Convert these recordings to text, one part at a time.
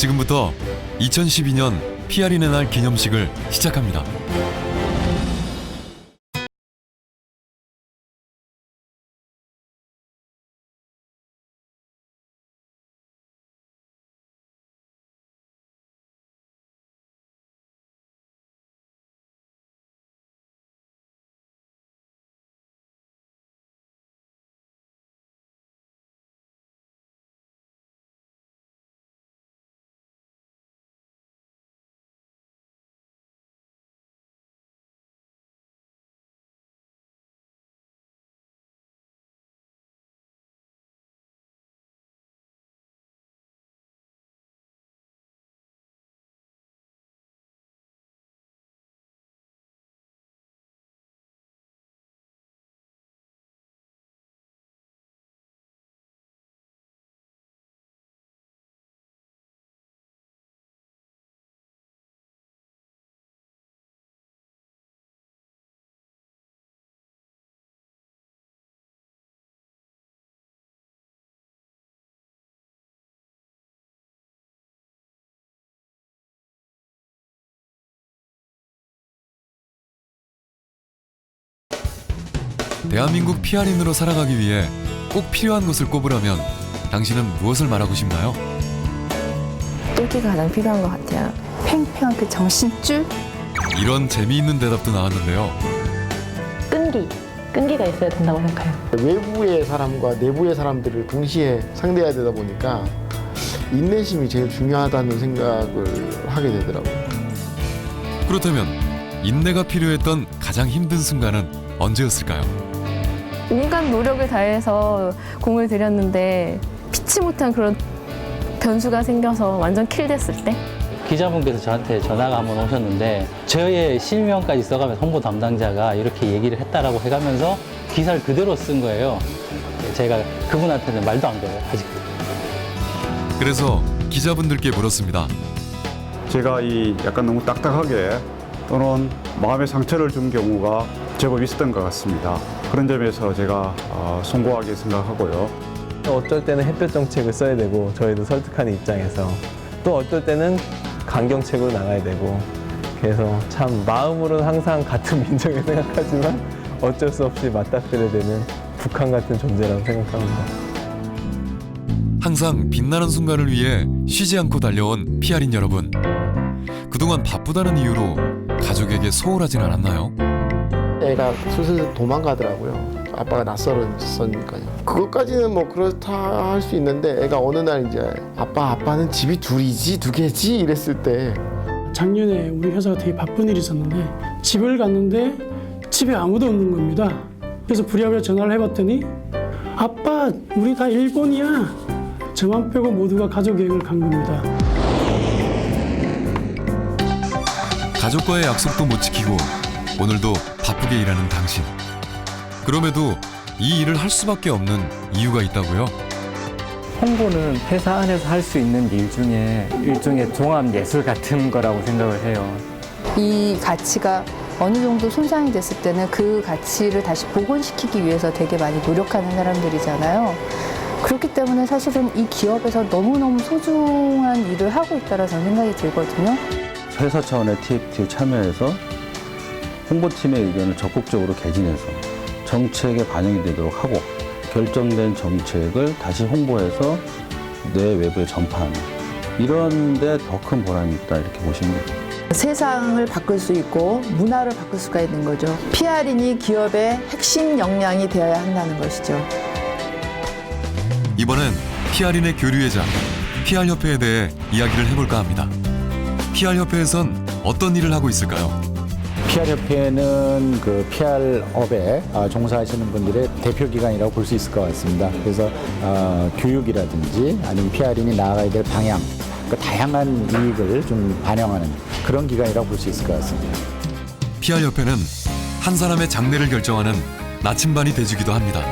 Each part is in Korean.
지금부터 2012년 PR인의 날 기념식을 시작합니다. 대한민국 PR인으로 살아가기 위해 꼭 필요한 것을 꼽으라면 당신은 무엇을 말하고 싶나요? 똘끼가 가장 필요한 것 같아요. 팽팽한 그 정신줄? 이런 재미있는 대답도 나왔는데요. 끈기가 있어야 된다고 생각해요. 외부의 사람과 내부의 사람들을 동시에 상대해야 되다 보니까 인내심이 제일 중요하다는 생각을 하게 되더라고요. 그렇다면 인내가 필요했던 가장 힘든 순간은 언제였을까요? 온갖 노력을 다해서 공을 들였는데 피치 못한 그런 변수가 생겨서 완전 킬됐을 때? 기자분께서 저한테 전화가 한번 오셨는데 저의 실명까지 써가면서 홍보 담당자가 이렇게 얘기를 했다라고 해가면서 기사를 그대로 쓴 거예요. 제가 그분한테는 말도 안 돼요, 아직도. 그래서 기자분들께 물었습니다. 제가 이 약간 너무 딱딱하게 또는 마음의 상처를 준 경우가 제법 있었던 것 같습니다. 그런 점에서 제가 송구하게 생각하고요. 어떨 때는 햇볕 정책을 써야 되고 저희도 설득하는 입장에서 또 어떨 때는 강경책으로 나가야 되고 그래서 참 마음으로는 항상 같은 민족을 생각하지만 어쩔 수 없이 맞닥뜨려야 되는 북한 같은 존재라고 생각합니다. 항상 빛나는 순간을 위해 쉬지 않고 달려온 PR인 여러분. 그동안 바쁘다는 이유로 가족에게 소홀하진 않았나요? 애가 슬슬 도망가더라고요. 아빠가 낯설었으니까요. 그것까지는 뭐 그렇다 할 수 있는데 애가 어느 날 이제 아빠는 집이 둘이지 두 개지 이랬을 때 작년에 우리 회사가 되게 바쁜 일이 있었는데 집을 갔는데 집에 아무도 없는 겁니다. 그래서 부랴부랴 전화를 해봤더니 아빠 우리 다 일본이야. 저만 빼고 모두가 가족 여행을 간 겁니다. 가족과의 약속도 못 지키고 오늘도 바쁘게 일하는 당신. 그럼에도 이 일을 할 수밖에 없는 이유가 있다고요? 홍보는 회사 안에서 할 수 있는 일 중에 일종의 종합 예술 같은 거라고 생각을 해요. 이 가치가 어느 정도 손상이 됐을 때는 그 가치를 다시 복원시키기 위해서 되게 많이 노력하는 사람들이잖아요. 그렇기 때문에 사실은 이 기업에서 너무너무 소중한 일을 하고 있다고 저는 생각이 들거든요. 회사 차원의 TFT에 참여해서 홍보팀의 의견을 적극적으로 개진해서 정책에 반영이 되도록 하고 결정된 정책을 다시 홍보해서 내 외부에 전파하는 이런 데 더 큰 보람이 있다 이렇게 보시면 됩니다. 세상을 바꿀 수 있고 문화를 바꿀 수가 있는 거죠. PR인이 기업의 핵심 역량이 되어야 한다는 것이죠. 이번엔 PR인의 교류회장, PR협회에 대해 이야기를 해볼까 합니다. PR협회에선 어떤 일을 하고 있을까요? PR협회는 그 PR업에 종사하시는 분들의 대표기관이라고 볼 수 있을 것 같습니다. 그래서 교육이라든지 아니면 PR인이 나아가야 될 방향, 그 다양한 이익을 좀 반영하는 그런 기관이라고 볼 수 있을 것 같습니다. PR협회는 한 사람의 장래를 결정하는 나침반이 돼주기도 합니다.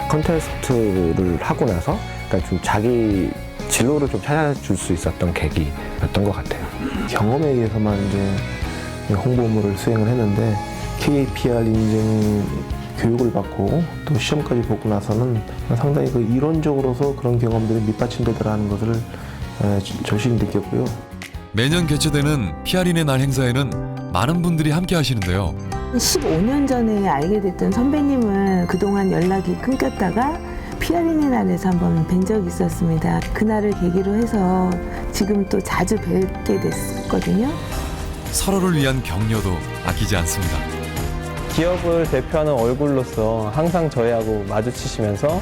컨테스트를 하고 나서 그러니까 좀 자기 진로를 좀 찾아줄 수 있었던 계기였던 것 같아요. 경험에 의해서만 이제 홍보물을 수행을 했는데 KPR 인증 교육을 받고 또 시험까지 보고 나서는 상당히 그 이론적으로서 그런 경험들이 밑받침되더라는 것을 절실히 느꼈고요. 매년 개최되는 피아린의 날 행사에는 많은 분들이 함께 하시는데요. 15년 전에 알게 됐던 선배님을 그동안 연락이 끊겼다가 피아린의 날에서 한번 뵌 적이 있었습니다. 그날을 계기로 해서 지금 또 자주 뵙게 됐거든요. 서로를 위한 격려도 아끼지 않습니다. 기업을 대표하는 얼굴로서 항상 저희하고 마주치시면서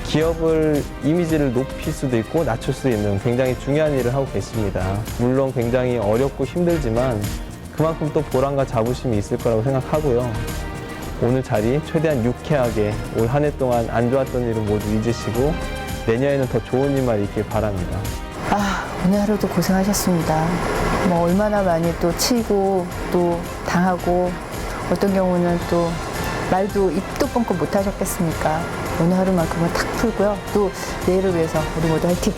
기업을 이미지를 높일 수도 있고 낮출 수 있는 굉장히 중요한 일을 하고 계십니다. 물론 굉장히 어렵고 힘들지만 그만큼 또 보람과 자부심이 있을 거라고 생각하고요. 오늘 자리 최대한 유쾌하게 올 한 해 동안 안 좋았던 일은 모두 잊으시고 내년에는 더 좋은 일만 있길 바랍니다. 오늘 하루도 고생하셨습니다. 뭐 얼마나 많이 또 치고 또 당하고 어떤 경우는 또 말도 입도 뻥끗 못 하셨겠습니까? 오늘 하루만큼은 탁 풀고요. 또 내일을 위해서 우리 모두 화이팅!